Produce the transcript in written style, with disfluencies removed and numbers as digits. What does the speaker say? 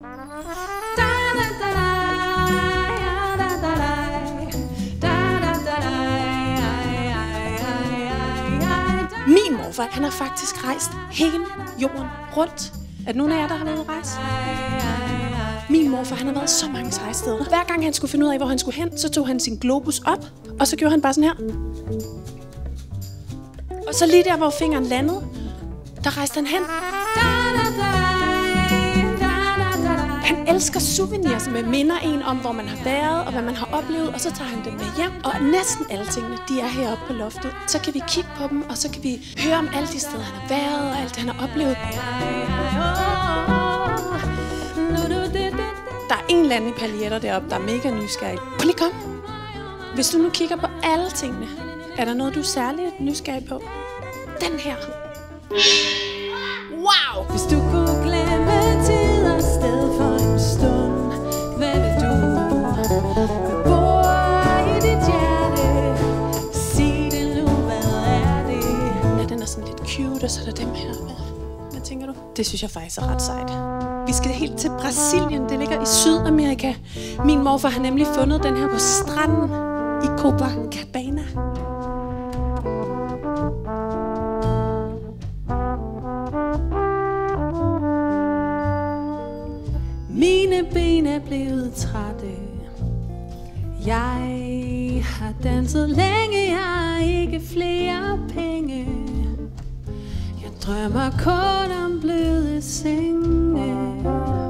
Min morfar, han har faktisk rejst hele jorden rundt. Er det nogen af jer, der har været rejse? Min morfar, han har været så mange sejsteder. Hver gang han skulle finde ud af, hvor han skulle hen, så tog han sin globus op, og så gjorde han bare sådan her. Og så lige der, hvor fingeren landede, der rejste han hen. Han elsker souvenirs med minder en om, hvor man har været og hvad man har oplevet, og så tager han dem med hjem. Og næsten alle tingene, de er heroppe på loftet. Så kan vi kigge på dem, og så kan vi høre om alle de steder, han har været og alt det, han har oplevet. Der er en eller anden i paljetter deroppe, der er mega nysgerrig. Prøv lige kom. Hvis du nu kigger på alle tingene, er der noget, du er særligt nysgerrig på? Den her. Wow! Hvis du kunne glemme tid og sted for en stund, hvad vil du? Hvad bor i dit hjerte? Sig det nu, hvad er det? Ja, den er sådan lidt cute, og så er der dem her. Hvad tænker du? Det synes jeg faktisk er ret sejt. Vi skal helt til Brasilien. Det ligger i Sydamerika. Min morfar har nemlig fundet den her på stranden i Copacabana. Mine ben er blevet trætte. Jeg har danset længe, jeg har ikke flere penge. Jeg drømmer kun om bløde senge.